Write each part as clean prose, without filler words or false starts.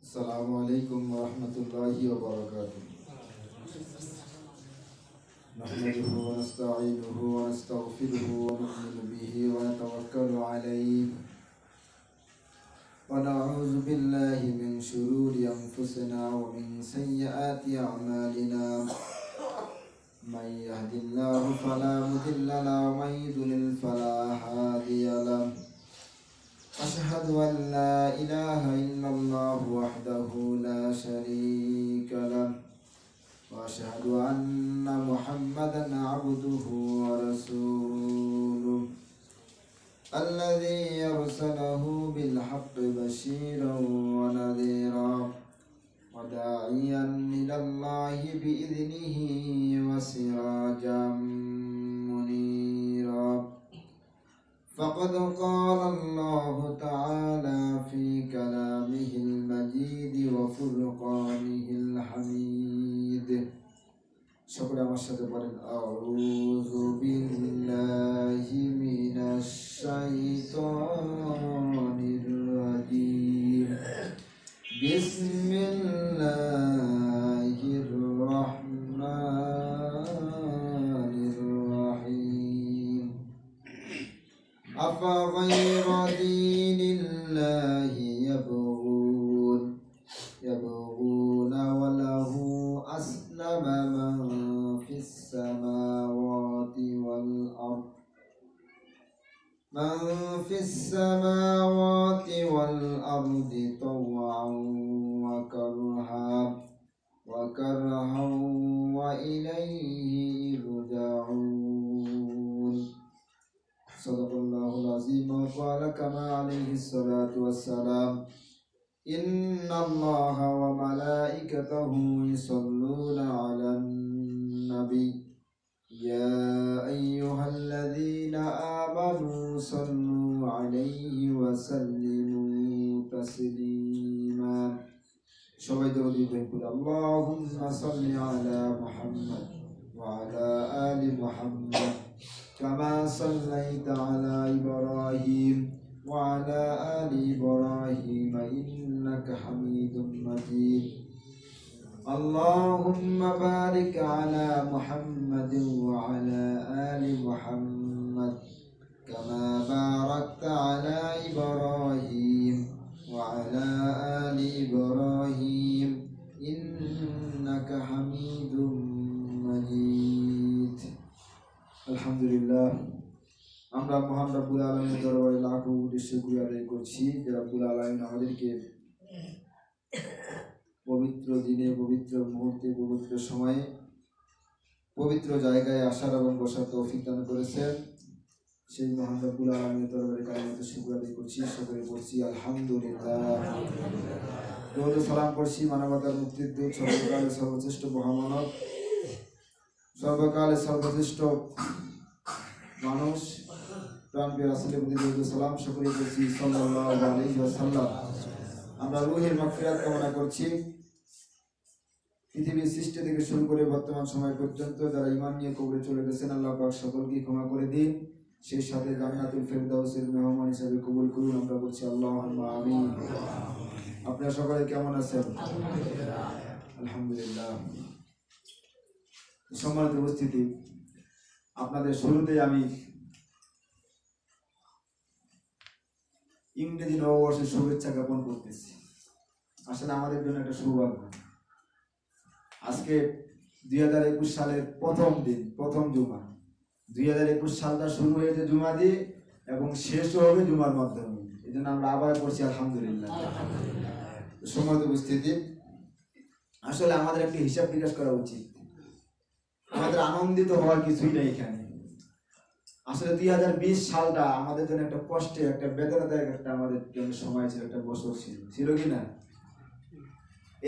السلام عليكم ورحمة الله وبركاته. نحمده ونستعينه ونستغفره ونؤمن به ونتوكل عليه ونعوذ بالله من شرور أنفسنا ومن سيئات أعمالنا. من يهد الله فلا مضل له ومن يضلل فلا هادي له. أشهد أن لا إله إلا الله وحده لا شريك له وأشهد أن محمدا عبده ورسوله الذي أرسله بالحق بشيرا ونذيرا وداعيا إلى الله بإذنه وسراجا منيرا. فقد قال الله تعالى في كلامه المجيد وفرقانه الحميد. شكرا مشهد بارن أعوذ بالله من الشيطان الرجيم. بسم الله الرحمن الرحيم. أفغير دين الله يبغون وله أسلم من في السماوات والأرض طوعا وكرها وإليه يرجعون. صدق الله العظيم وقال كما عليه الصلاة والسلام. إن الله وملائكته يصلون على النبي يا أيها الذين آمنوا صلوا عليه وسلموا تسليما. সবাই দরুদ পড়ি। اللهم صل على محمد وعلى آل محمد كما صليت على إبراهيم وعلى آل إبراهيم إنك حميد مجيد. اللهم بارك على محمد وعلى آل محمد كما باركت على إبراهيم وعلى آل إبراهيم إنك حميد مجيد. আলহামদুলিল্লাহ, আমরা মহান রব্বুল আলামিনের দরবারে লাখো কোটি শুকরিয়া আদায় করছি যে রব্বুল আলামিন আমাদেরকে পবিত্র দিনে, পবিত্র মুহূর্তে, পবিত্র সময়ে, পবিত্র জায়গায় আসার এবং বসার তৌফিক দান করেছেন। সেই মহান রব্বুল আলামিনের দরবারে কালিমাতে শুকরিয়া আদায় করছি, সকলে পড়ছি আলহামদুলিল্লাহ। দরুদ সালাম করছি মানবতার মুক্তির দূত, সর্বকালের সর্বশ্রেষ্ঠ মহামানব, সর্বকালের সর্বশ্রেষ্ঠ মানুষ প্রাণপ্রিয় রাসূলের প্রতি দরুদ সালাম সকলে করছি সাল্লাল্লাহু আলাইহি ওয়াসাল্লাম। আমরা রূহের মাগফিরাত কামনা করছি। পৃথিবীর সৃষ্টি থেকে শুরু করে বর্তমান সময় পর্যন্ত যারা ঈমান নিয়ে কবরে চলে গেছেন, আল্লাহ পাক সকলকে ক্ষমা করে দিন, সেই সাথে জান্নাতুল ফেরদাউসের মেহমান হিসেবে কবুল করুন। আমরা বলছি আল্লাহুম্মা আমিন। আপনারা সকলে কেমন আছেন? আলহামদুলিল্লাহ। সম্মানিত উপস্থিতি, আপনাদের শুরুতে আমি ইংরেজি নববর্ষের শুভেচ্ছা জ্ঞাপন করতেছি। আসলে আমাদের জন্য একটা সৌভাগ্য। আজকে 2021 সালের প্রথম দিন, প্রথম জুমা। 2021 সালটা শুরু হয়েছে জুমা দিয়ে এবং শেষও হবে জুমার মাধ্যমে। এই জন্য আমরা আবার পড়ছি আলহামদুলিল্লাহ। সম্মানিত উপস্থিতি, আসলে আমাদের একটি হিসাব বিকাশ করা উচিত। আমাদের আনন্দিত হওয়ার কিছুই নেই এখানে। আসলে 2020 সালটা আমাদের জন্য একটা কষ্টে, একটা বেদনাদায়ক একটা আমাদের জন্য সময় ছিল, একটা বছর ছিল কি না?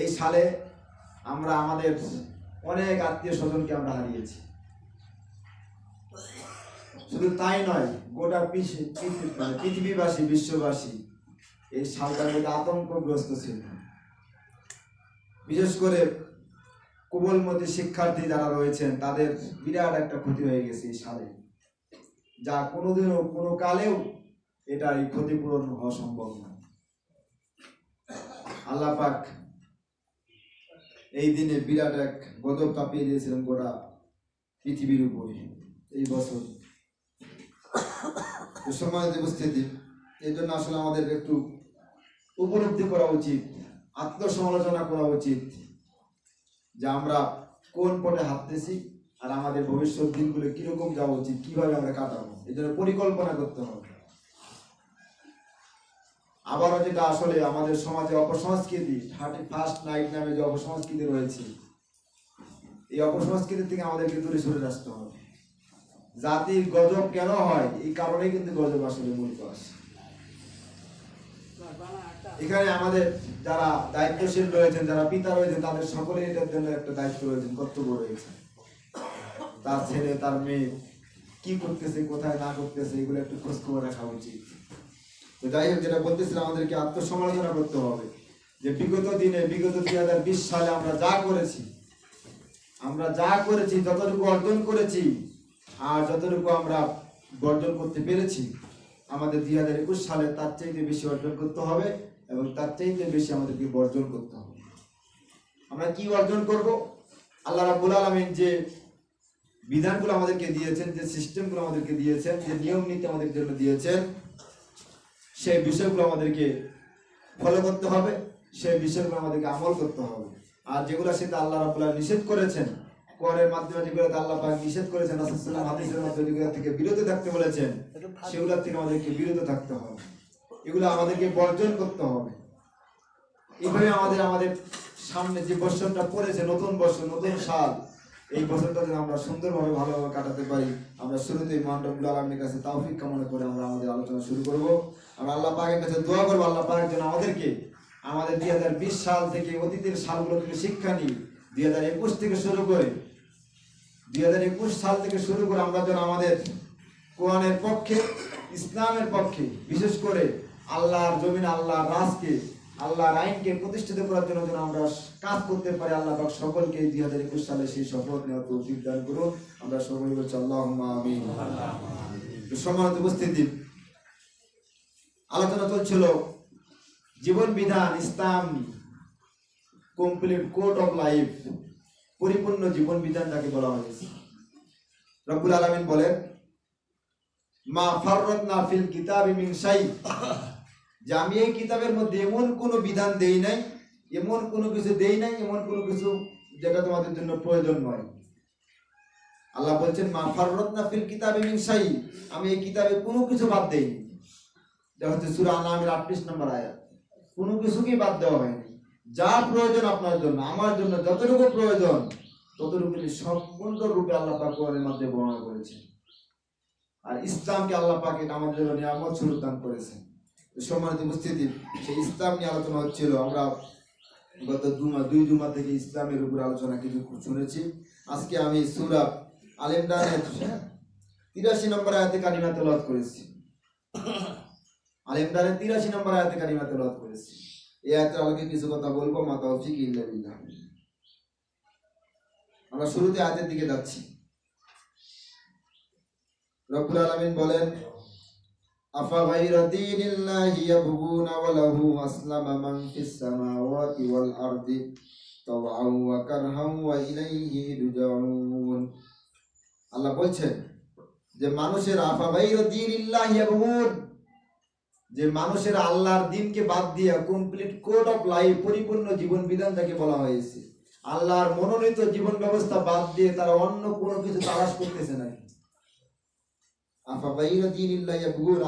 এই সালে আমরা আমাদের অনেক আত্মীয় স্বজনকে আমরা হারিয়েছি। শুধু তাই নয়, গোটা পৃথিবীবাসী, বিশ্ববাসী এই সালটার মধ্যে আতঙ্কগ্রস্ত ছিল। বিশেষ করে কোমলমতি শিক্ষার্থী যারা রয়েছেন তাদের বিরাট একটা ক্ষতি হয়ে গেছে এই সালে, যা কোনোদিনও কোনো কালেও এটা ক্ষতিপূরণ হওয়া সম্ভব না। আল্লাহ পাক এই দিনে বিরাট এক গজব চাপিয়ে দিয়েছিলেন গোটা পৃথিবীর উপরে এই বছর। সময় উপস্থিতি, এই জন্য আসলে আমাদের একটু উপলব্ধি করা উচিত, আত্মসমালোচনা করা উচিত যে আমরা কোন পথে হাঁটতেছি আর আমাদের ভবিষ্যৎ দিনগুলো কিরকম যাওয়া উচিত, কিভাবে আমরা কাটাবো, এই জন্য পরিকল্পনা করতে হবে। আবারও যেটা আসলে আমাদের সমাজে অপসংস্কৃতি, 31st নাইট নামে যে অপসংস্কৃতি রয়েছে, এই অপসংস্কৃতি থেকে আমাদেরকে দূরে সরে আসতে হবে। জাতির গজব কেন হয়, এই কারণেই কিন্তু গজব আসলে মূলত আসে। এখানে আমাদের যারা দায়িত্বশীল রয়েছেন, যারা পিতা রয়েছেন, তাদের সকলের এটার জন্য একটা দায়িত্ব রয়েছে, কর্তব্য রয়েছে। তার ছেলে তার মেয়ে কি করতেছে, কোথায় না করতেছে, এগুলো একটু খোঁজ খবর রাখা উচিত। তো যাই হোক, যেটা বলতেছিলাম, আমাদেরকে আত্মসমালোচনা করতে হবে যে বিগত দিনে, বিগত 2020 সালে আমরা যা করেছি, যতটুকু অর্জন করেছি আর যতটুকু আমরা বর্জন করতে পেরেছি, আমাদের 2021 সালে তার চাইতে বেশি অর্জন করতে হবে এবং তার চাইতে বেশি আমাদেরকে বর্জন করতে হবে। আমরা কি অর্জন করব? আল্লাহ রাব্বুল আলামিন যে বিধানগুলো আমাদেরকে দিয়েছেন, যে সিস্টেমগুলো আমাদেরকে দিয়েছেন, যে নিয়ম নীতি আমাদের জন্য দিয়েছেন, সেই বিষয়গুলো আমাদেরকে ফলো করতে হবে, সেই বিষয়গুলো আমাদেরকে আমল করতে হবে। আর যেগুলো সেটা আল্লাহ রাব্বুল আলামিন নিষেধ করেছেন, কোরআনের মাধ্যমে যেগুলো আল্লাহ পাক নিষেধ করেছেন, রাসূল সাল্লাল্লাহু আলাইহি ওয়াসাল্লাম হাদিসের মাধ্যমে যেগুলো থেকে বিরত থাকতে বলেছেন, সেগুলো থেকে আমাদেরকে বিরত থাকতে হবে, এগুলো আমাদেরকে বর্জন করতে হবে। এইভাবে আমাদের সামনে যে বছরটা পড়েছে, নতুন বছর, নতুন সাল, এই বছরটা যেন আমরা সুন্দরভাবে ভালোভাবে কাটাতে পারি। আমরা শুরুতেই মহান রব্বুল আলামিনের কাছে তৌফিক কামনা করে আমরা আমাদের আলোচনা শুরু করব। আমরা আল্লাহ পাকের কাছে দোয়া করব, আল্লাহ পাক যেন আমাদেরকে আমাদের 2020 সাল থেকে, অতীতের সালগুলো থেকে শিক্ষা নিই, 2021 থেকে শুরু করে 2021 সাল থেকে শুরু করে আমরা যেন আমাদের কোরআনের পক্ষে, ইসলামের পক্ষে, বিশেষ করে আল্লাহর জমিন, আল্লাহর রাজকে, আল্লাহর আইনকে প্রতিষ্ঠিত করার জন্য যেন আমরা কাজ করতে পারি। আল্লাহ পাক সকলকে 2021 সালে সেই শপথ নেওয়ার তৌফিক দান করুন। আমরা সকলে বলছি আল্লাহুম্মা আমিন। সম্মানিত উপস্থিতি, আলোচনা চলছিল জীবন বিধান, ইসলাম, কমপ্লিট কোড অফ লাইফ, পরিপূর্ণ জীবন বিধান যাকে বলা হয়েছে। রব্বুল আলামিন বলেন, মা ফাররাতনা ফিল কিতাবি মিন শাই, যে আমি এই কিতাবের মধ্যে এমন কোনো বিধান দেই নাই, এমন কোনো কিছু দেই নাই, এমন কোনো কিছু যেটা তোমাদের জন্য প্রয়োজন নয়। আল্লাহ বলছেন, মা ফাররাতনা ফিল কিতাবি মিন শাই, আমি এই কিতাবে কোনো কিছু বাদ দেইনি। এটা হচ্ছে সূরা আনামের 38 নম্বর আয়াত। কোনো কিছুকেই বাদ দেওয়া হয়নি। যা প্রয়োজন আপনার জন্য, আমার জন্য যতটুকু প্রয়োজন, ততটুকু সম্পূর্ণ রূপে আল্লাহ পাক কোরআনের মাধ্যমে বর্ণনা করেছেন। আর ইসলামকে আল্লাহ পাক আমাদের জন্য নিয়ামত স্বরূপ দান করেছেন। সম্মানিত উপস্থিতি, সেই ইসলাম নিয়ে আলোচনা হচ্ছিল। আমরা গত দুই জুমা থেকে ইসলামের উপর আলোচনা কিছু শুনেছি। আজকে আমি সূরা আল ইমরানের 83 নম্বর আয়াতে কারিমা তেলাওয়াত করেছি। আল ইমরানের 83 নম্বর আয়াতে কারিমা তেলাওয়াত করেছি। এই আয়াতের আলোকে কিছু কথা বলবো। মা তাওফিক ইল্লা বিল্লাহ। আমরা শুরুতে আয়াতের দিকে যাচ্ছি। রব্বুল আলামিন বলেন, আফা গায়রা দীনিল্লাহি ইয়াবগুনা ওয়া লাহু আসলামা মান ফিস সামাওয়াতি ওয়াল আরদি তাওআন ওয়া কারহান ওয়া ইলাইহি তুরজাউন। আল্লাহ বলছেন যে মানুষের আফা গায়রা দীনিল্লাহি ইয়াবগুন, যে মানুষের আল্লাহর দ্বীনকে বাদ দিয়ে কমপ্লিট কোড অফ লাইফ, পরিপূর্ণ জীবন বিধান যাকে বলা হয়েছে, আল্লাহর মনোনীত জীবন ব্যবস্থা বাদ দিয়ে তারা অন্য কোনো কিছু তালাশ করতেছে নাকি?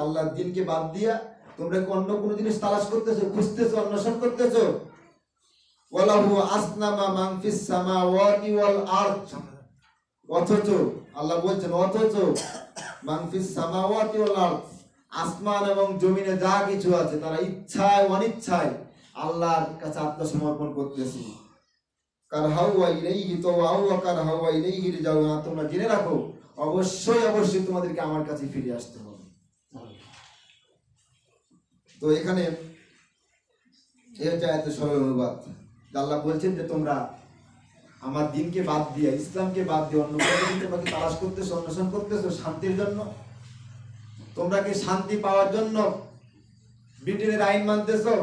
আল্লাহর দ্বীনকে বাদ দিয়া তোমরা কি অন্য কোনো জিনিস তালাশ করতেছো, খুঁজতেছো, অন্বেষণ করতেছো? ওয়ালাহু আসলামা মান ফিস সামাওয়াতি ওয়াল আরদ, অথচ আল্লাহ বলছেন, অথচ মান ফিস সামাওয়াতি ওয়াল আরদ, আসমান এবং জমিনে যা কিছু আছে, তারা ইচ্ছায় অনিচ্ছায় আল্লাহর কাছে আত্মসমর্পণ করতেছে। কারহাউ ওয়া ইলাইহি তাওআউ ওয়া কারহাউ ওয়া ইলাইহি তুরজাউন। তোমরা জেনে রাখো, অবশ্যই অবশ্যই তোমাদেরকে আমার কাছে ফিরে আসতে হবে। তো এখানে এই হচ্ছে আয়াতের সরল অনুবাদ। আল্লাহ বলছেন যে তোমরা আমার দ্বীনকে বাদ দিয়ে, ইসলামকে বাদ দিয়ে অন্য কোনো কিছু তোমরা তালাশ করতেছো, অন্বেষণ করতেছো শান্তির জন্য? তোমরা কি শান্তি পাওয়ার জন্য ব্রিটেনের আইন মানতেছো?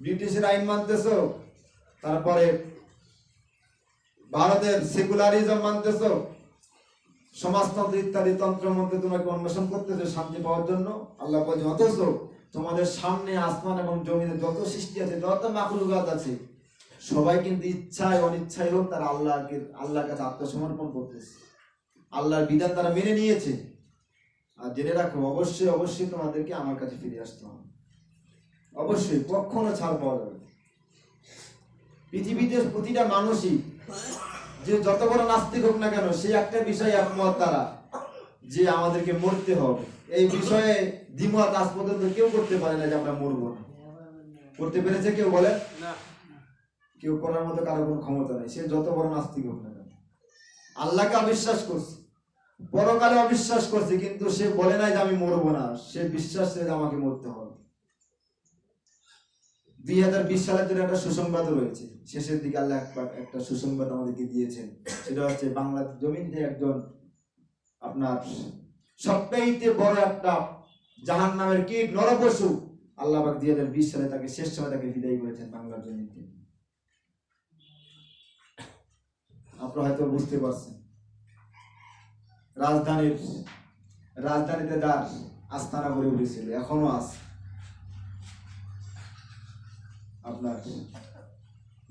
ব্রিটিশের আইন মানতেছো, তারপরে ভারতের সেকুলারিজম মানতেছো, সমাজতন্ত্র ইত্যাদি তন্ত্রের মধ্যে তোমাকে অন্বেষণ করতেছো শান্তি পাওয়ার জন্য। আল্লাহ বলছে অথচ তোমাদের সামনে আসমান এবং জমিনে যত সৃষ্টি আছে, যত মাখলুকাত আছে, সবাই কিন্তু ইচ্ছায় অনিচ্ছায় হোক তারা আল্লাহর কাছে আত্মসমর্পণ করতেছে, আল্লাহর বিধান তারা মেনে নিয়েছে। আর জেনে রাখো, অবশ্যই অবশ্যই তোমাদেরকে আমার কাছে ফিরে আসতে হবে, অবশ্যই, কখনো ছাড় পাওয়া যাবে। পৃথিবীতে প্রতিটা মানুষই যে যত বড় নাস্তিক হোক না কেন, সেই একটা বিষয় একমত তারা যে আমাদেরকে মরতে হবে। এই বিষয়ে দ্বিমত আজ পর্যন্ত কেউ করতে পারে না যে আমরা মরবো না। করতে পেরেছে কেউ? বলে কেউ করার মতো কারো কোনো ক্ষমতা নেই, সে যত বড় নাস্তিক হোক না কেন। আল্লাহকে অবিশ্বাস করছে, পরকালে অবিশ্বাস করছে, কিন্তু সে বলে নাই যে আমি মরবো না, সে বিশ্বাস করে যে আমাকে মরতে হবে। 2020 সালের জন্য একটা সুসংবাদ রয়েছে, শেষের দিকে আল্লাহ একটা সুসংবাদ আমাদেরকে দিয়েছেন। সেটা হচ্ছে বাংলার জমিনে একজন আপনার সবচাইতে বড় একটা জাহান্নামের কীট নরপশু আল্লাহ পাক 2020 সালে তাকে শেষ সময় তাকে বিদায় করেছেন বাংলার জমিন থেকে। আপনারা হয়তো বুঝতে পারছেন, রাজধানীতে যার আস্তানা গড়ে উঠেছিল, এখনো আছে আপনার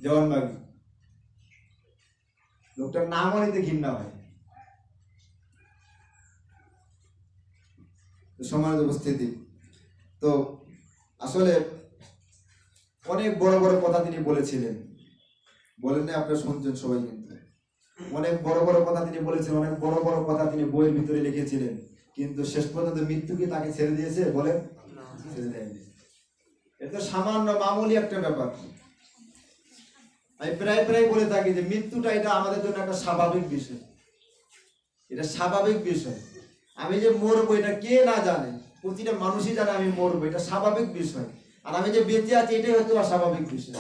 দেওয়ানবাগি, লোকটার নামও নিতে ঘৃণা হয়। সম্মানিত উপস্থিতি, তো আসলে অনেক বড় বড় কথা তিনি বলেছিলেন, বলেন না? আপনারা শুনছেন সবাই, কিন্তু অনেক বড় বড় কথা তিনি বলেছেন, অনেক বড় বড় কথা তিনি বইয়ের ভিতরে লিখেছিলেন, কিন্তু শেষ পর্যন্ত মৃত্যু কি তাকে ছেড়ে দিয়েছে? বলেন, ছেড়ে দেয়নি। এটা সামান্য মামুলি একটা ব্যাপার। আমি প্রায় প্রায় বলে থাকি যে মৃত্যুটা এটা আমাদের জন্য একটা স্বাভাবিক বিষয়, এটা স্বাভাবিক বিষয়। আমি যে মরবো এটা কে না জানে? প্রতিটা মানুষই জানে আমি মরবো, এটা স্বাভাবিক বিষয়। আর আমি যে বেঁচে আছি এটাই হয়তো অস্বাভাবিক বিষয়।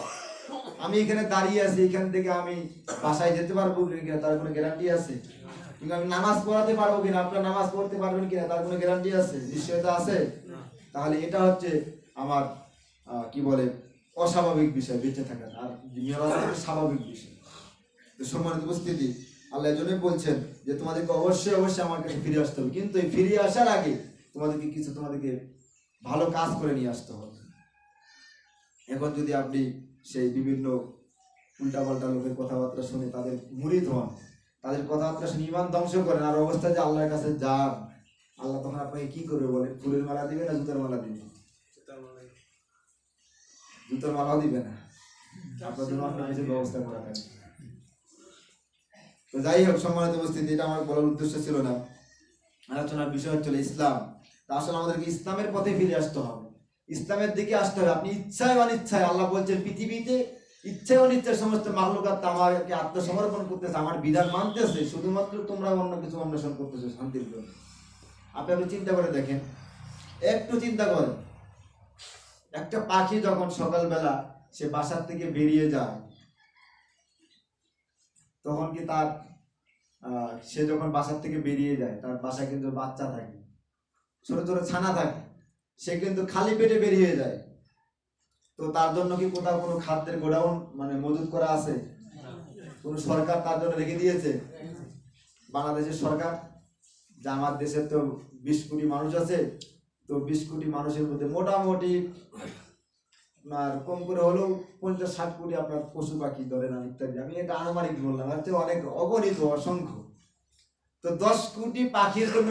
আমি এখানে দাঁড়িয়ে আছি, এখান থেকে আমি বাসায় যেতে পারবো কিনা তার কোনো গ্যারান্টি আছে? কিন্তু আমি নামাজ পড়াতে পারবো কিনা, আপনার নামাজ পড়তে পারবেন কিনা তার কোনো গ্যারান্টি আছে? নিশ্চয়তা আছে? তাহলে এটা হচ্ছে আমার কি বলে অস্বাভাবিক বিষয় বেঁচে থাকার, আর স্বাভাবিক বিষয়। তো সম্মানিত উপস্থিতি, আল্লাহ এজন্যই বলছেন যে তোমাদেরকে অবশ্যই অবশ্যই আমার কাছে ফিরে আসতে হবে, কিন্তু এই ফিরে আসার আগে তোমাদেরকে ভালো কাজ করে নিয়ে আসতে হবে। এখন যদি আপনি সেই বিভিন্ন উল্টাপাল্টা লোকের কথাবার্তা শুনে তাদের মুরিদ হন, তাদের কথাবার্তা শুনে ঈমান ধ্বংস করেন, আর অবস্থা যে আল্লাহর কাছে যান, আল্লাহ তখন আপনাকে কি করবে বলে? ফুলের মালা দিবে না জুতার মালা দিবে? জুতার মালাও দিবে না, আপনার জন্য অন্য কিছু ব্যবস্থা করা থাকে। তো যাই হোক, সম্মানিত উপস্থিতি, এটা আমার বলার উদ্দেশ্য ছিল না। আলোচনার বিষয় হচ্ছে ইসলাম। তা আসলে আমাদেরকে ইসলামের পথে ফিরে আসতে হবে, ইসলামের দিকে আসতে হবে। আপনি ইচ্ছায় অনিচ্ছায়, আল্লাহ বলছেন পৃথিবীতে ইচ্ছায় অনিচ্ছায় সমস্ত মাখলুকাত আমাকে আত্মসমর্পণ করতেছে, আমার বিধান মানতেছে, শুধুমাত্র তোমরা অন্য কিছু অন্বেষণ করতেছো শান্তির জন্য। আপনি চিন্তা করে দেখেন, একটু চিন্তা করেন, একটা পাখি যখন সকালবেলা সে বাসার থেকে বেরিয়ে যায়, তখন কি তার সে যখন বাসার থেকে বেরিয়ে যায়, তার বাসায় কিন্তু বাচ্চা থাকে, ছোট ছোট ছানা থাকে, সে কিন্তু খালি পেটে বেরিয়ে যায়। তো তার জন্য কি কোথাও কোনো খাদ্যের গোডাউন মানে মজুত করা আছে? কোনো সরকার তার জন্য রেখে দিয়েছে? বাংলাদেশের সরকার, যে আমার দেশে তো 20 কোটি মানুষ আছে, তো 20 কোটি মানুষের মধ্যে মোটামুটি আপনার কম করে হলেও 50-60 কোটি আপনার পশু পাখি ধরেন ইত্যাদি, আমি এটা আনুমানিক বললাম, আর অনেক অগণিত অসংখ্য। তো 10 কোটি পাখির জন্য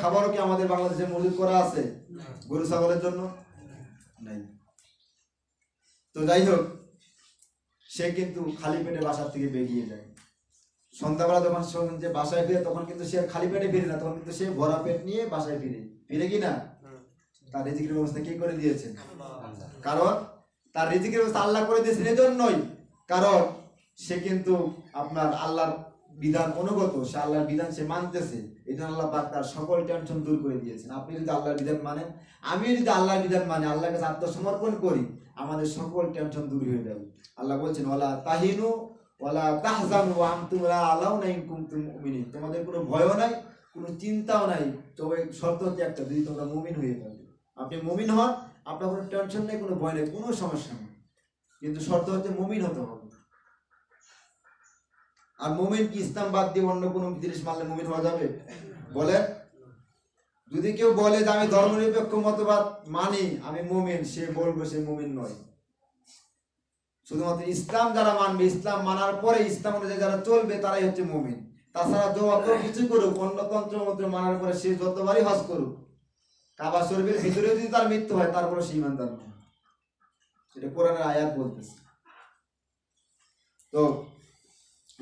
খাবারও কি আমাদের বাংলাদেশে মজুত করা আছে? গরু ছাগলের জন্য নাই। তো যাই হোক, সে কিন্তু খালি পেটে বাসার থেকে বেরিয়ে যায়। সন্ধ্যাবেলা যখন যে বাসায় ফিরে, তখন কিন্তু সে খালি পেটে ফিরে না, তখন কিন্তু সে ভরা পেট নিয়ে বাসায় ফিরে কি না? তার রিজিকের ব্যবস্থা কে করে দিয়েছেন? কারণ তার রিজিকের ব্যবস্থা আল্লাহ করে দিয়েছেন এজন্যই, কারণ সে কিন্তু আপনার আল্লাহর বিধান অনুগত, সে আল্লাহর বিধান সে মানতেছে, এই জন্য আল্লাহ পাক তার সকল টেনশন দূর করে দিয়েছেন। আপনি যদি আল্লাহর বিধান মানেন, আমিও যদি আল্লাহর বিধান মানি, আল্লাহর কাছে আত্মসমর্পণ করি, আমাদের সকল টেনশন দূর হয়ে যাবে। আল্লাহ বলছেন ওয়ালা তাহিনু ওয়ালা তাহজানু ওয়া আনতুম লা আলাউনা ইন কুনতুম মুমিনিন, তোমাদের কোনো ভয়ও নাই, কোনো চিন্তাও নাই, তবে শর্ত হচ্ছে একটা, যদি তোমরা মুমিন হয়ে যাবে। আপনি মুমিন হন, আপনার কোনো টেনশন নেই, কোনো ভয় নেই, কোনো সমস্যা নেই। কিন্তু শর্ত হচ্ছে মুমিন হতে হবে। আর মুমিন কি ইসলাম বাদ দিয়ে অন্য কোনো জিনিস মানলে মুমিন হওয়া যাবে? বলে, যদি কেউ বলে যে আমি ধর্মনিরপেক্ষ মতবাদ মানি, আমি মুমিন, সে বলবে সে মুমিন নয়। শুধুমাত্র ইসলাম যারা মানবে, ইসলাম মানার পরে ইসলাম অনুযায়ী যারা চলবে, তারাই হচ্ছে মুমিন। তাছাড়া যত কিছু করুক, অন্য তন্ত্র মানার পরে সে যতবারই হজ করুক, কাবা শরীফের ভিতরে যদি তার মৃত্যু হয়, তারপরে সে ঈমানদার নয়। এটা কোরআনের আয়াত বলতেছে। তো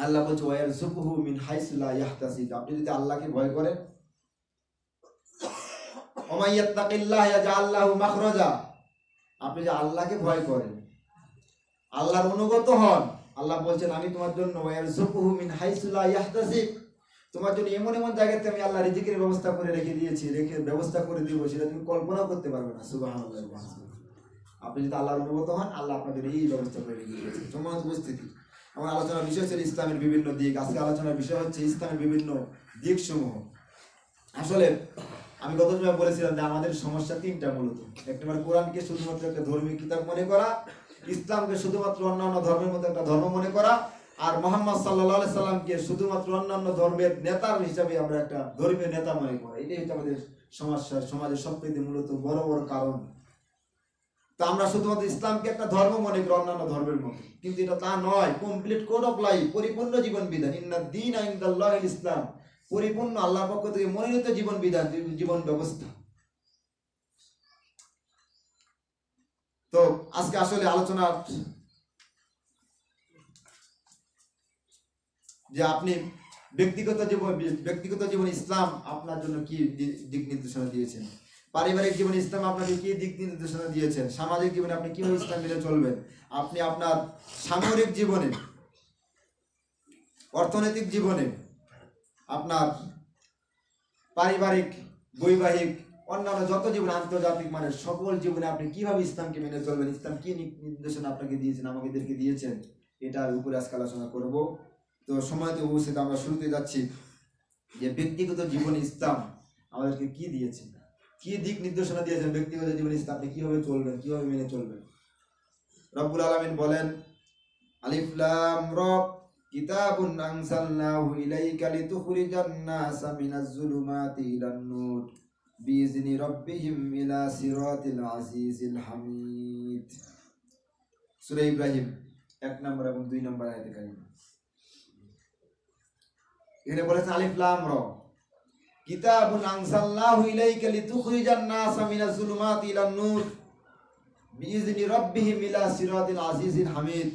আল্লাহ বলছে ওয়ারযুকহু মিন হাইসু লা ইয়াহতাসিব, আপনি যদি আল্লাহকে ভয় করেন, ওয়া মান ইয়াত্তাকিল্লাহ ইয়াজআল লাহু মাখরাজা, আপনি যে আল্লাহকে ভয় করেন, আল্লাহর অনুগত হন, আল্লাহ বলছেন আমি তোমার জন্য ওয়ারযুকহু মিন হাইসু লা ইয়াহতাসিব, তোমার জন্য এমন এমন জায়গাতে আমি আল্লাহ রিজিকের ব্যবস্থা করে রেখে দিয়েছি, ব্যবস্থা করে দিব, সেটা তুমি কল্পনাও করতে পারবে না। সুবহানাল্লাহ। আপনি যদি আল্লাহর অনুগত হন, আল্লাহ আপনাদের এই ব্যবস্থা করে রেখে দিয়েছে। সম্মানিত উপস্থিতি, আমার আলোচনার বিষয় ছিল ইসলামের বিভিন্ন দিক। আজকে আলোচনার বিষয় হচ্ছে ইসলামের বিভিন্ন দিক সমূহ। আসলে আমি গত সময় বলেছিলাম যে আমাদের সমস্যা তিনটা মূলত। এক নম্বর, কোরআনকে শুধুমাত্র একটা ধর্মীয় কিতাব মনে করা, ইসলামকে শুধুমাত্র অন্যান্য ধর্মের মতো একটা ধর্ম মনে করা, আর মুহাম্মদ সাল্লাল্লাহু আলাইহি সাল্লামকে শুধুমাত্র অন্যান্য ধর্মের নেতার হিসাবে আমরা একটা ধর্মীয় নেতা মনে করা। এটাই হচ্ছে আমাদের সমস্যা, সমাজের সবথেকে মূলত বড় বড় কারণ। তা আমরা শুধুমাত্র ইসলামকে একটা ধর্ম মনে করি অন্যান্য ধর্মের মতো, কিন্তু এটা তা নয়। কমপ্লিট কোড অফ লাইফ, পরিপূর্ণ জীবন বিধান। ইন্নাদ দীনা ইনদাল্লাহিল ইসলাম, পরিপূর্ণ আল্লাহর পক্ষ থেকে মনোনীত জীবন বিধান, জীবন ব্যবস্থা। তো আজকে আসলে আলোচনা যে আপনি ব্যক্তিগত জীবন ইসলাম আপনার জন্য কি দিক নির্দেশনা দিয়েছেন, পারিবারিক জীবনে ইসলাম আপনাকে কি দিক নির্দেশনা দিয়েছেন, সামাজিক জীবনে আপনি কিভাবে ইসলাম মেনে চলবেন, আপনি আপনার সামরিক জীবনে, অর্থনৈতিক জীবনে, আপনার পারিবারিক, বৈবাহিক, অন্যান্য যত জীবন, আন্তর্জাতিক মানে সকল জীবনে আপনি কিভাবে ইসলামকে মেনে চলবেন, ইসলাম কি নির্দেশনা আপনাকে দিয়েছেন, আমাদেরকে দিয়েছেন, এটার উপরে আজকে আলোচনা করব। তো সময়তে উপস্থিত আমরা শুরুতে যাচ্ছি যে ব্যক্তিগত জীবনে ইসলাম আমাদেরকে কি দিয়েছেন, কি দিক নির্দেশনা দিয়েছেন। ব্যক্তিগত জীবনে ইসলাম আপনি কিভাবে চলবেন, কিভাবে মেনে চলবেন। রব্বুল আলামিন বলেন, আলিফ লাম র, কিতাবুন আনজালনাহু ইলাইকা লিতুখরিজান নাসা মিনাজ যুলুমাতি ইলান নূর বিইজনি রাব্বিহিম ইলা সিরাতিল আজিজিল হামিদ। সূরা ইব্রাহিম 1 নম্বর এবং 2 নম্বর আয়াতে কারিমা। এখানে বলেছেন আলিফ লাম র, কিতাবুন আনজালনাহু ইলাইকা লিতুখরিজান নাসা মিনাজ যুলুমাতি ইলান নূর বিইজনি রাব্বিহিম ইলা সিরাতিল আজিজিল হামিদ।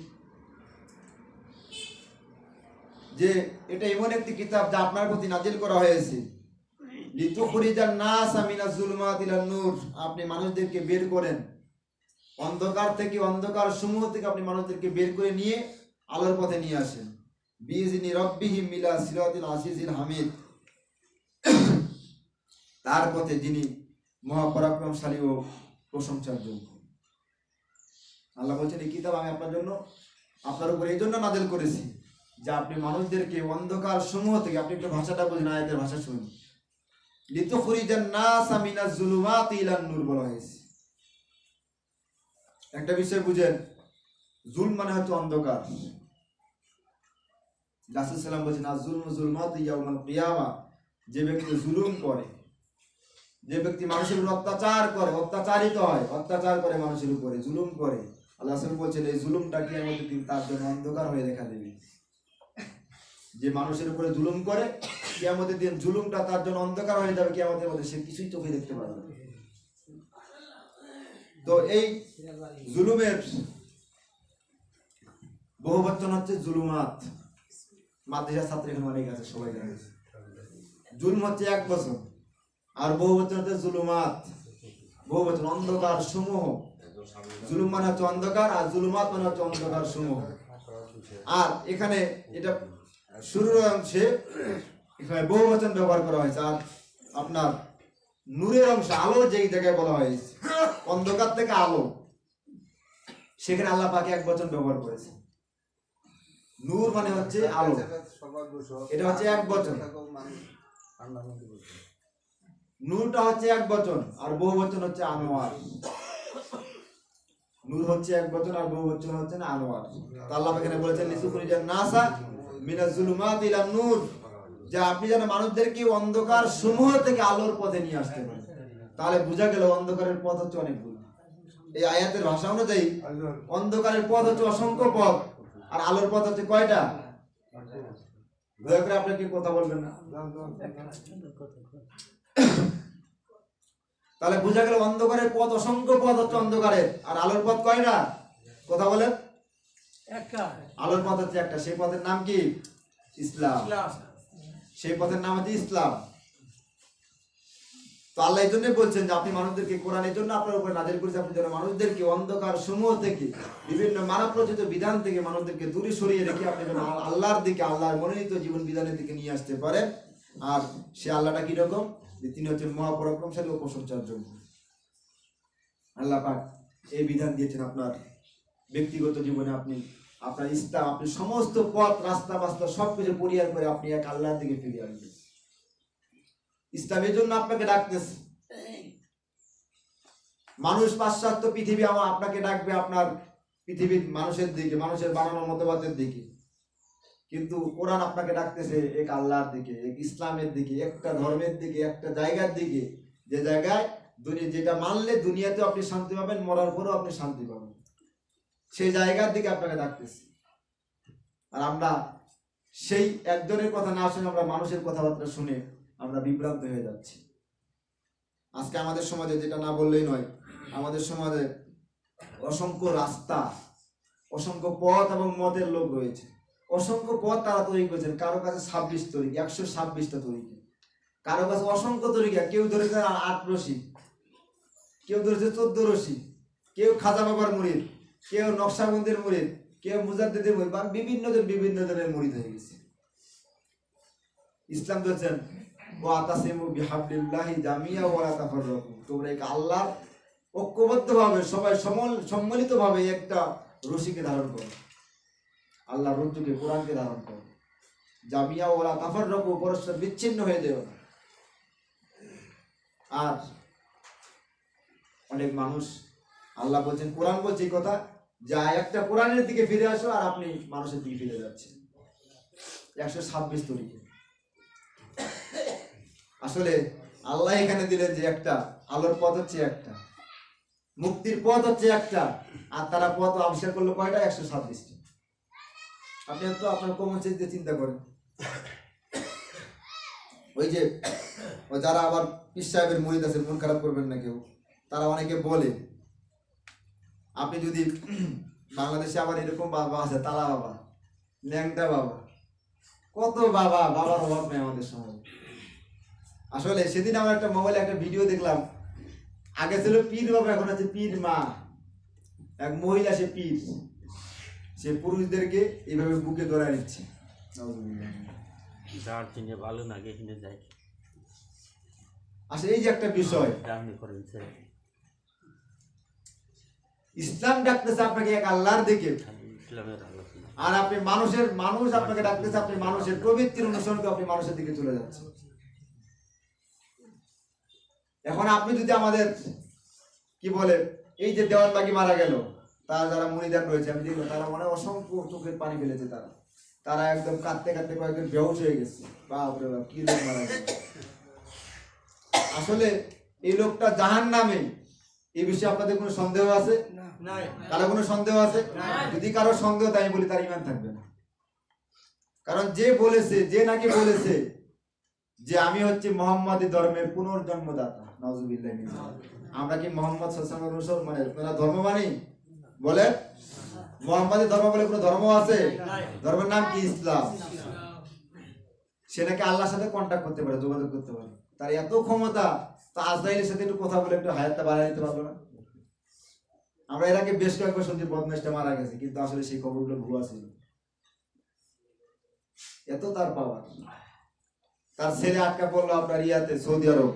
যে এটা এমন একটি কিতাব যা আপনার প্রতি নাজিল করা হয়েছে, লিতুখরিজান নাসা মিনাজ যুলুমাতি ইলান নূর, আপনি মানুষদেরকে বের করেন অন্ধকার থেকে, অন্ধকার সমূহ থেকে আপনি মানুষদেরকে বের করে নিয়ে আলোর পথে নিয়ে আসেন। বিইজনি রাব্বিহিম ইলা সিরাতিল আজিজিল হামিদ, তার পথে যিনি মহাপরাক্রমশালী ও প্রশংসার যোগ্য। আল্লাহ বলছেন এই কিতাব আমি আপনার জন্য, আপনার উপর এই জন্য নাজিল করেছি যে আপনি মানুষদেরকে অন্ধকার সমূহ থেকে, আপনি একটু ভাষাটা বুঝুন, আয়াতের ভাষা শুনুন। লিতুখরিজান নাসা মিনাজ যুলুমাতি ইলান নূর বলা হয়েছে। একটা বিষয় বুঝেন, জুলম মানে হচ্ছে অন্ধকার। রাসূল সাল্লাল্লাহু আলাইহি ওয়াসাল্লাম বলেছেন, আয-যুলমু যুলমাতু ইয়াউমাল কিয়ামা, যে ব্যক্তি জুলুম করে, যে ব্যক্তি মানুষের উপর অত্যাচার করে, অত্যাচারিত হয়, অত্যাচার করে মানুষের উপরে, জুলুম করে, আল্লাহ রাসূল বলেছেন এই জুলুমটা কিয়ামতের দিন তার জন্য অন্ধকার হয়ে দেখা দেবে। যে মানুষের উপরে জুলুম করে, কিয়ামতের দিন জুলুমটা তার জন্য অন্ধকার হয়ে যাবে, কিয়ামতের মধ্যে সে কিছুই চোখে দেখতে পারবে না। তো এই জুলুমের বহুবচন হচ্ছে জুলুমাত। মাদ্রাসা ছাত্র এখানে অনেক আছে, সবাই জানে। জুলম হচ্ছে এক বচন, আর বহুবচন হচ্ছে জুলুমাত। বহুবচন অন্ধকার সমূহ। জুলুম মানে হচ্ছে অন্ধকার, আর জুলুমাত মানে হচ্ছে অন্ধকার সমূহ। আর এখানে এটা শুরুর অংশে এখানে বহুবচন ব্যবহার করা হয়েছে। আর আপনার নূরের অংশ, আলো যেই জায়গায় বলা হয়েছে, অন্ধকার থেকে আলো, সেখানে আল্লাহ পাক এক বচন ব্যবহার করেছে। নূর মানে হচ্ছে আলো, এটা হচ্ছে এক বচন। নূরটা হচ্ছে এক বচন, আর বহু বচন হচ্ছে আনোয়ার। নূর হচ্ছে এক বচন আর বহু বচন হচ্ছে না আনোয়ার। তো আল্লাহ এখানে বলেছেন লিতুখরিজান নাসা মিনাজ জুলুমাতি ইলান নূর, যে আপনি যেন মানুষদেরকে অন্ধকার সমূহ থেকে আলোর পথে নিয়ে আসতে পারেন। তাহলে বোঝা গেল অন্ধকারের পথ হচ্ছে অনেকগুলো। এই আয়াতের ভাষা অনুযায়ী অন্ধকারের পথ হচ্ছে অসংখ্য পথ, আর আলোর পথ হচ্ছে কয়টা? দয়া করে আপনি কি কথা বলবেন না? তাহলে বোঝা গেল অন্ধকারের পথ অসংখ্য পথ হচ্ছে অন্ধকারের, আর আলোর পথ কয়টা? কথা বলেন। একটা। আলোর পথ হচ্ছে একটা, সেই পথের নাম কি? ইসলাম। সেই পথের নাম হচ্ছে ইসলাম। তো আল্লাহ এই জন্যই বলছেন যে আপনি মানুষদেরকে, কোরআনের জন্য আপনার উপরে নাজিল করেছে, আপনি যেন মানুষদেরকে অন্ধকার সমূহ থেকে, বিভিন্ন মানব রচিত বিধান থেকে মানুষদেরকে দূরে সরিয়ে রেখে আপনি যেন আল্লাহর দিকে, আল্লাহর মনোনীত জীবন বিধানের দিকে নিয়ে আসতে পারেন। আর সে আল্লাহটা কিরকম? যে তিনি হচ্ছেন মহাপরাক্রমশালী ও প্রশংসার যোগ্য। আল্লাহ পাক এই বিধান দিয়েছেন আপনার ব্যক্তিগত জীবনে, আপনি আপনার ইসলাম, আপনি সমস্ত পথ রাস্তা বাস্তা সবকিছু পরিহার করে আপনি এক আল্লাহর দিকে ফিরে আসবেন। ইসলামের জন্য আপনাকে ডাকতেছে। মানুষ পাশ্চাত্য পৃথিবী আপনাকে ডাকবে আপনার পৃথিবীর মানুষের দিকে, মানুষের বানানো মতবাদের দিকে, কিন্তু কোরআন আপনাকে ডাকতেছে এক আল্লাহর দিকে, এক ইসলামের দিকে, একটা ধর্মের দিকে, একটা জায়গার দিকে, যে জায়গায় যেটা মানলে দুনিয়াতে আপনি শান্তি পাবেন, মরার পরেও আপনি শান্তি পাবেন, সেই জায়গার দিকে আপনাকে ডাকতেছে। আর আমরা সেই একজনের কথা না শুনে আমরা মানুষের কথাবার্তা শুনে আমরা বিভ্রান্ত হয়ে যাচ্ছি। আজকে আমাদের সমাজে, যেটা না বললেই নয়, আমাদের সমাজে অসংখ্য রাস্তা, অসংখ্য পথ এবং মতের লোক রয়েছে। অসংখ্য পথ তারা তৈরি করেছেন। কারো কাছে 26 তরিকা, 126টা তরিকা, কারো কাছে অসংখ্য তরিকা। কেউ ধরেছে 8 রশি, কেউ ধরেছে 14 রশি, কেউ খাজা বাবার মুরিদ, কেউ নকশাবন্দের মুরিদ, কেউ মুজাদ্দিদের মুরিদ, বিভিন্ন জনের মুরিদ হয়ে গেছে। ইসলাম বলছেন ওয়াতাসিমু বিহাবলিল্লাহি জামিয়া ওয়ালা তাফাররাকু, তোমরা এক আল্লাহর ঐক্যবদ্ধভাবে সবাই সম্মিলিতভাবে একটা রশিকে ধারণ করো, আল্লাহর রজ্জুকে, কোরআনকে ধারণ করো। জামিয়া ওয়ালা তাফাররাকু, পরস্পর বিচ্ছিন্ন হয়ে যেও না। আর অনেক মানুষ, আল্লাহ বলছেন, কোরআন বলছে এই কথা, যা একটা কোরআনের দিকে ফিরে আসো, আর আপনি মানুষের দিকে ফিরে যাচ্ছেন 126 তরিকা। আসলে আল্লাহ এখানে দিলেন যে একটা আলোর পথ হচ্ছে একটা, মুক্তির পথ হচ্ছে একটা, আর তারা পথ আবিষ্কার করলো কয়টা? 126টা। আপনি তো আপনার কমন সেন্স দিয়ে চিন্তা করেন। ওই যে যারা আবার পীর সাহেবের মুরিদ আছে, মন খারাপ করবেন না কেউ, তারা অনেকে বলে, আপনি যদি বাংলাদেশে আবার এরকম বাবা আছে, তালা বাবা, ল্যাংটা বাবা, কত বাবা, বাবার অভাব নেই আমাদের সমাজে। আসলে সেদিন আমার একটা মোবাইলে একটা ভিডিও দেখলাম, আগে ছিল পীর বাবা, এখন আছে পীর মা। এক মহিলা, সে পীর, সে পুরুষদেরকে এইভাবে বুকে ধরে নিচ্ছে। আসলে এই যে একটা বিষয়, ইসলাম ডাকতেছে আপনাকে এক আল্লাহর দিকে, আর আপনি মানুষ আপনাকে ডাকতেছে, আপনি মানুষের প্রবৃত্তির অনুসরণ করে আপনি মানুষের দিকে চলে যাচ্ছেন। এখন আপনি যদি আমাদের কি বলে, এই যে দেওয়ানবাগি মারা গেল, তার যারা মুরিদান রয়েছে, আমি দেখলাম তারা মনে অসংখ্য চোখের পানি ফেলেছে, তারা একদম কাঁদতে কাঁদতে কয়েকদিন বেহুশ হয়ে গেছে। বাপরে বাপ, কি লোক মারা গেল। আসলে এই লোকটা জাহান্নামে, এই বিষয়ে আপনাদের কোনো সন্দেহ আছে? কারো কোনো সন্দেহ আছে? যদি কারো সন্দেহ, তাই বলি তার ঈমান থাকবে না। কারণ যে বলেছে, যে নাকি বলেছে যে আমি হচ্ছে মুহাম্মাদি ধর্মের পুনর্জন্মদাতা, নাউজুবিল্লাহ, আমরা কি মুহাম্মদ সাল্লাল্লাহু আলাইহি ওয়াসাল্লাম মানে ধর্ম মানি? বলে মুহাম্মাদি ধর্ম বলে কোনো ধর্ম আছে? ধর্মের নাম কি? ইসলাম। সে নাকি আল্লাহর সাথে কন্টাক্ট করতে পারে, যোগাযোগ করতে পারে, তার এত ক্ষমতা। তা আজরাইলের সাথে একটু কথা বলে একটু হায়াতটা বাড়ায় দিতে পারলো না? আমরা এর আগে বেশ কয়েকবার শুনছি বদমাইশটা মারা গেছে, কিন্তু আসলে সেই খবরগুলো ভুয়া ছিল। এত তার পাওয়ার। তার ছেলে আটকা পড়লো আপনার ইয়াতে, সৌদি আরব,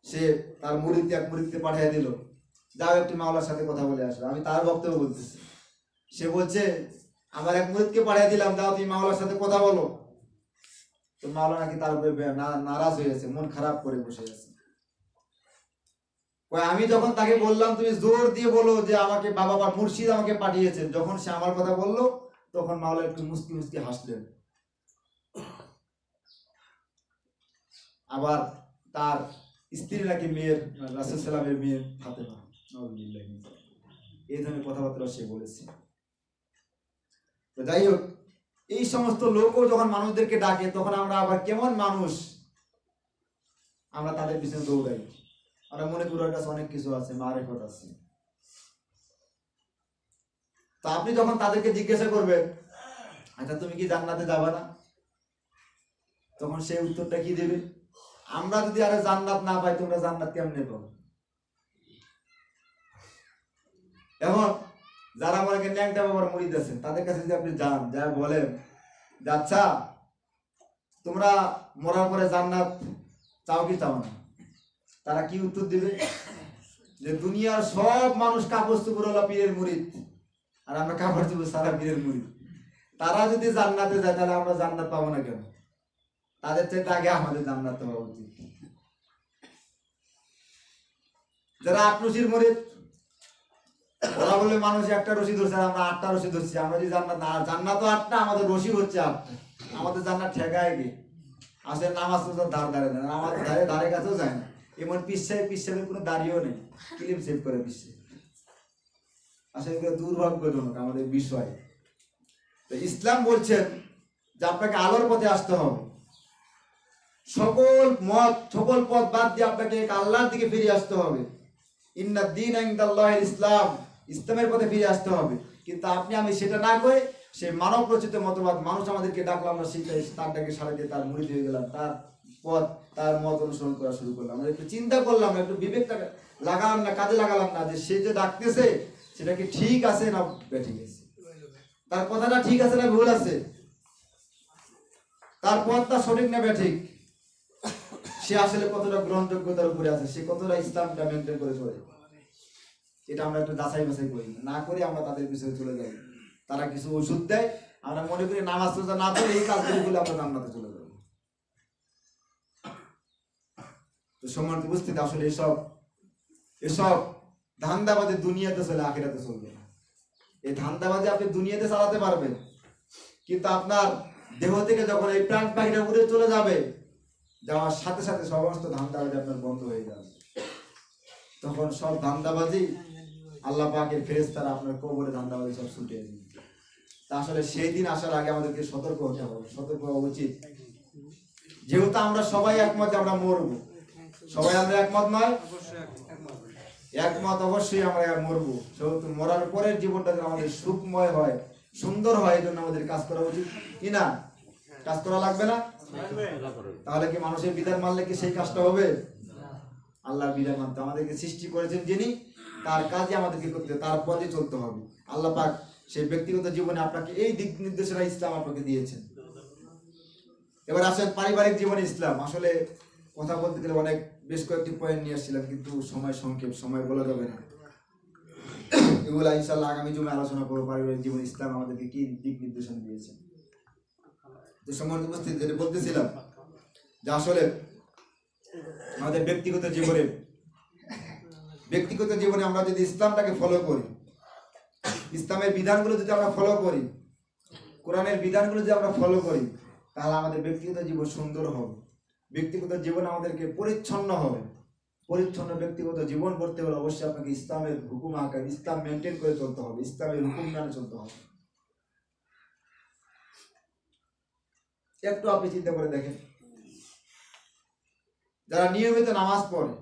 সে তার মুরিদকে পাঠিয়ে দিল, যাও একটি মাওলার সাথে কথা বলে আসবে। আমি তার বক্তব্য বলতেছি, সে বলছে আমার এক মুরিদকে পাঠিয়ে দিলাম, যাও তুমি মাওলার সাথে কথা বলো। তো মাওলা নাকি তার উপরে নারাজ হয়ে গেছে, মন খারাপ করে বসে আছে। আমি যখন তাকে বললাম তুমি জোর দিয়ে বলো যে আমাকে বাবা বা মুর্শিদ আমাকে পাঠিয়েছেন, যখন সে আমার কথা বললো তখন মাওলা একটু মুস্কি মুস্কি হাসলেন। আবার তার স্ত্রী নাকি মেয়ের রাসূল সাল্লামের মেয়ের ফাতেমা, এই ধরনের কথাবার্তা সে বলেছে। তো যাই হোক, এই সমস্ত লোকও যখন মানুষদেরকে ডাকে তখন আমরা আবার কেমন মানুষ, আমরা তাদের পিছনে দৌড়াই। আমরা মনে করি ওর কাছে অনেক কিছু আছে, মারিফত আছে। তো আপনি যখন তাদেরকে জিজ্ঞাসা করবেন আচ্ছা তুমি কি জান্নাতে যাবে না, তখন সেই উত্তরটা কি দেবে? আমরা যদি আরে জান্নাত না পাই তোমরা জান্নাত কেমনে পাবে? এখন যারা মনে করেন ন্যাংটা বাবার মুরিদ আছেন তাদের কাছে যদি আপনি যান, যা বলেন যে আচ্ছা তোমরা মরার পরে জান্নাত চাও কি চাও না, তারা কি উত্তর দিবে? যে দুনিয়ার সব মানুষ কাপড় চোপড়ওয়ালা পীরের মুরিদ আর আমরা কাপড় চোপড় সারা পীরের মুরিদ। তারা যদি জান্নাতে যায় তাহলে আমরা জান্নাত পাবো না কেন? তাদের চাইতে আগে আমাদের জান্নাত পাওয়া উচিত। যারা আটরশির মুরিদ ওরা বলে মানুষ একটা রশি ধরছে আমরা 8টা রশি ধরছি, আমরা যদি জান্নাত না, জান্নাত 8টা আমাদের রশি হচ্ছে 8টা, আমাদের জান্নাত ঠেকায় গিয়ে আসলে নামাজ তো ধার ধারে না, নামাজ ধারে ধারে কাছেও যায় না। এমন পিসাবের কোনো দাঁড়িয়েও নেই, ক্লিম সেভ করে পিসে। আসলে দুর্ভাগ্যজনক আমাদের বিষয়। তো ইসলাম বলছেন যে আপনাকে আলোর পথে আসতে হবে, সকল মত সকল পথ বাদ দিয়ে আপনাকে আল্লাহর দিকে ফিরে আসতে হবে। ইন্না দ্বীন ইনদাল্লাহিল ইসলাম, ইসলামের পথে ফিরে আসতে হবে। কিন্তু আপনি আমি সেটা না করে সেই মানব রচিত মতবাদ, মানুষ আমাদেরকে ডাকলাম আমরা সেটাই তার ডাকে সাড়া দিয়ে তার মুরিদ হয়ে গেলাম, তার পথ তার মত অনুসরণ করা শুরু করলাম। আমরা একটু চিন্তা করলাম না, একটু বিবেকটা লাগালাম না, কাজে লাগালাম না যে সে যে ডাকতেছে সেটা কি ঠিক আছে না ঠিক আছে, তার কথাটা ঠিক আছে না ভুল আছে, তার পথটা সঠিক না ঠিক, সে আসলে কতটা গ্রহণযোগ্যতার উপরে আছে, সে কতটা ইসলামটা মেনটেন করে চলে, এটা আমরা একটু যাচাই বাছাই করি না করে আমরা তাদের পিছনে চলে যাই। তারা কিছু ওষুধ দেয়, আমরা মনে করি নামাজ রোজা না পড়ে এই কাজগুলো বলে আমরা জান্নাতে চলে যাব। তো সম্মানিত উপস্থিতি, আসলে এসব ধান্দাবাদে দুনিয়াতে চলে, আখিরাতে চলবে না। এই ধান্দাবাদে আপনি দুনিয়াতে চালাতে পারবেন, কিন্তু আপনার দেহ থেকে যখন এই প্রাণ পাখিটা উড়ে চলে যাবে, যাওয়ার সাথে সাথে সমস্ত ধান্দাবাজি আপনার বন্ধ হয়ে যাবে। তখন সব ধান্দাবাজি আল্লাহ পাকের ফেরেশতারা আপনার কবরে ধান্দাবাজি সব ছুটিয়ে দিবে। তা আসলে সেই দিন আসার আগে আমাদেরকে সতর্ক হতে হবে, সতর্ক হওয়া উচিত। যেহেতু আমরা সবাই একমত আমরা মরবো, সবাই আমরা একমত নয়, একমত অবশ্যই আমরা মরবো। সেহেতু মরার পরের জীবনটা যেন আমাদের সুখময় হয়, সুন্দর হয়, এই জন্য আমাদের কাজ করা উচিত কি না? কাজ করা লাগবে না? তাহলে কি মানুষের বিধান মানলে কি সেই কাজটা হবে? আল্লাহর বিধান মানতে, আমাদেরকে সৃষ্টি করেছেন যিনি, তার কাজে আমাদেরকে করতে হবে, তার পথে চলতে হবে। আল্লাহ পাক সেই ব্যক্তিগত জীবনে আপনাকে এই দিক নির্দেশনা ইসলাম আপনাকে দিয়েছেন। এবার আসেন পারিবারিক জীবনে ইসলাম। আসলে কথা বলতে গেলে অনেক বেশ কয়েকটি পয়েন্ট নিয়ে আসছিলাম, কিন্তু সময় সংক্ষেপ, সময় বলা যাবে না। এগুলা ইনশাআল্লাহ আগামী জুমে আলোচনা করবো। পারিবারিক জীবনে ইসলাম আমাদেরকে কি দিক নির্দেশনা দিয়েছে। তো সম্মানিত উপস্থিতি, যেটা বলতেছিলাম যে আসলে আমাদের ব্যক্তিগত জীবনে আমরা যদি ইসলামটাকে ফলো করি, ইসলামের বিধানগুলো যদি আমরা ফলো করি, কোরআনের বিধানগুলো যদি আমরা ফলো করি, তাহলে আমাদের ব্যক্তিগত জীবন সুন্দর হবে। ব্যক্তিগত জীবন আমাদেরকে পরিচ্ছন্ন হবে। পরিচ্ছন্ন ব্যক্তিগত জীবন করতে হলে অবশ্যই আপনাকে ইসলামের হুকুম আকার, ইসলাম মেনটেন করে চলতে হবে, ইসলামের হুকুম মেনে চলতে হবে। একটু আপনি চিন্তা করে দেখেন, যারা নিয়মিত নামাজ পড়ে,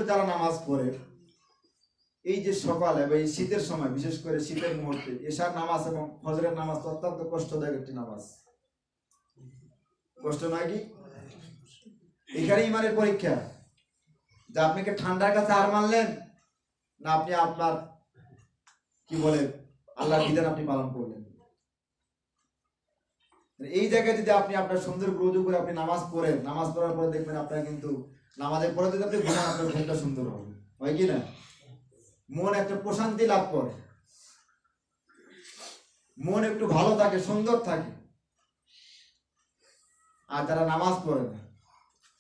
যারা নামাজ পড়ে, এই যে সকালে বা এই শীতের সময়, বিশেষ করে শীতের মুহূর্তে এশার নামাজ এবং ফজরের নামাজ অত্যন্ত কষ্টদায়ক একটি নামাজ। কষ্ট নয় কি? এখানে ইমানের পরীক্ষা, যে আপনি কি ঠান্ডার কাছে হার মানলেন, না আপনি আপনার কি বলে আল্লাহর বিধান আপনি পালন করলেন। এই জায়গায় যদি আপনি আপনার সুন্দর রুজু করে আপনি নামাজ পড়েন, নামাজ পড়ার পরে দেখবেন আপনার কিন্তু নামাজের পরে যদি আপনি ঘুমান, আপনার ঘুমটা সুন্দর হবে, হয় কি না? মন একটা প্রশান্তি লাভ করে, মন একটু ভালো থাকে, সুন্দর থাকে। আর যারা নামাজ পড়ে না,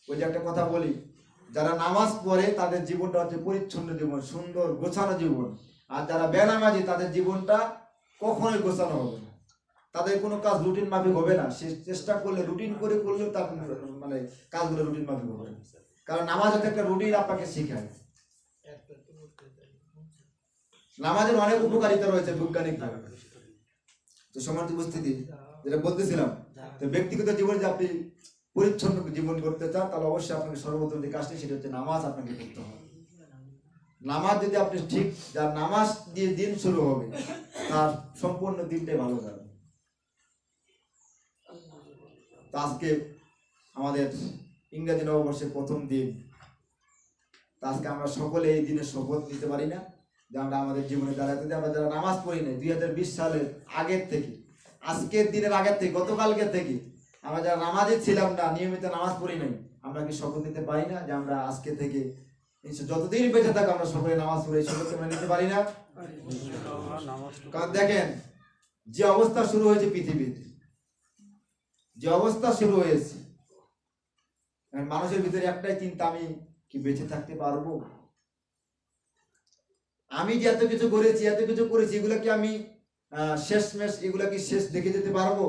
ওই যে একটা কথা বলি যারা নামাজ পড়ে তাদের জীবনটা হচ্ছে পরিচ্ছন্ন জীবন, সুন্দর গোছানো জীবন। আর যারা বেনামাজি তাদের জীবনটা কখনোই গোছানো হবে না, তাদের কোনো কাজ রুটিন মাফিক হবে না। সে চেষ্টা করলে রুটিন করে করলেও তার মানে কাজগুলো রুটিন মাফিক হবে না, কারণ নামাজ হচ্ছে একটা রুটিন আপনাকে শেখায়। নামাজের অনেক উপকারিতা রয়েছে বৈজ্ঞানিক ভাবে। তো সমাজ উপস্থিতি যেটা বলতেছিলাম, তো ব্যক্তিগত জীবনে যে আপনি পরিচ্ছন্ন জীবন করতে চান, তাহলে অবশ্যই আপনাকে সর্বপ্রথম যে কাজটি সেটা হচ্ছে নামাজ আপনাকে করতে হবে। নামাজ যদি আপনি ঠিক, যার নামাজ দিয়ে দিন শুরু হবে তার সম্পূর্ণ দিনটাই ভালো যাবে। তো আজকে আমাদের ইংরেজি নববর্ষের প্রথম দিন, তো আজকে আমরা সকলে এই দিনের শপথ নিতে পারি না যে আমরা আমাদের জীবনে দাঁড়াতে, আমরা যারা নামাজ পড়ি নাই 2020 সালের আগের থেকে, আজকের দিনের আগের থেকে, গতকালকের থেকে আমরা যারা নামাজে ছিলাম না, নিয়মিত নামাজ পড়ি নাই, আমরা কি শপথ নিতে পারি না যে আমরা আজকে থেকে যতদিন বেঁচে থাকো আমরা সকলে নামাজ পড়ে শপথ আমরা নিতে পারি না? কারণ দেখেন যে অবস্থা শুরু হয়েছে পৃথিবীতে, যে অবস্থা শুরু হয়েছে, মানুষের ভিতরে একটাই চিন্তা, আমি কি বেঁচে থাকতে পারবো? আমি যে এত কিছু করেছি, এত কিছু করেছি, এগুলো কি আমি শেষমেশ এগুলা কি শেষ দেখে যেতে পারবো?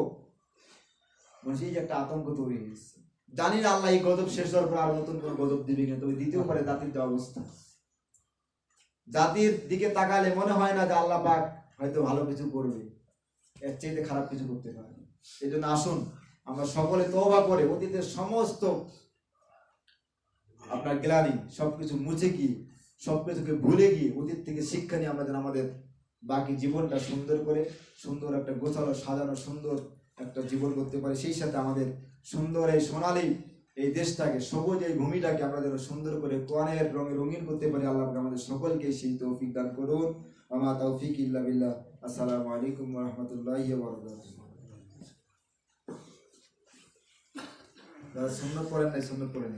মানুষ এই যে একটা আতঙ্ক তৈরি হয়েছে। জানি না আল্লাহ এই গজব শেষ হওয়ার পর আর নতুন কোন গজব দিবে কিনা, তবে দিতেও পারে। জাতির যে অবস্থা, জাতির দিকে তাকালে মনে হয় না যে আল্লাহ পাক হয়তো ভালো কিছু করবে, এর চাইতে খারাপ কিছু করতে পারে। এই জন্য আসুন আমরা সকলে তওবা করে অতীতের সমস্ত আপনার গ্লানি সবকিছু মুছে গিয়ে, সবকিছুকে ভুলে গিয়ে অতীত থেকে শিক্ষা নিয়ে আমরা যেন আমাদের বাকি জীবনটা সুন্দর করে, সুন্দর একটা গোছানো সাজানো সুন্দর একটা জীবন করতে পারি। সেই সাথে আমাদের সুন্দর এই সোনালী এই দেশটাকে, সবুজ এই ভূমিটাকে আমরা যেন সুন্দর করে কোরআনের রঙে রঙিন করতে পারি। আল্লাহ আমাদের সকলকে সেই তৌফিক দান করুন। ওয়া তৌফিক ইল্লা বিল্লাহ। আসসালামু আলাইকুম ওয়া রাহমাতুল্লাহি ওয়া বারাকাতুহু। সুন্নাত পড়েন নাই, সুন্নাত পড়েন।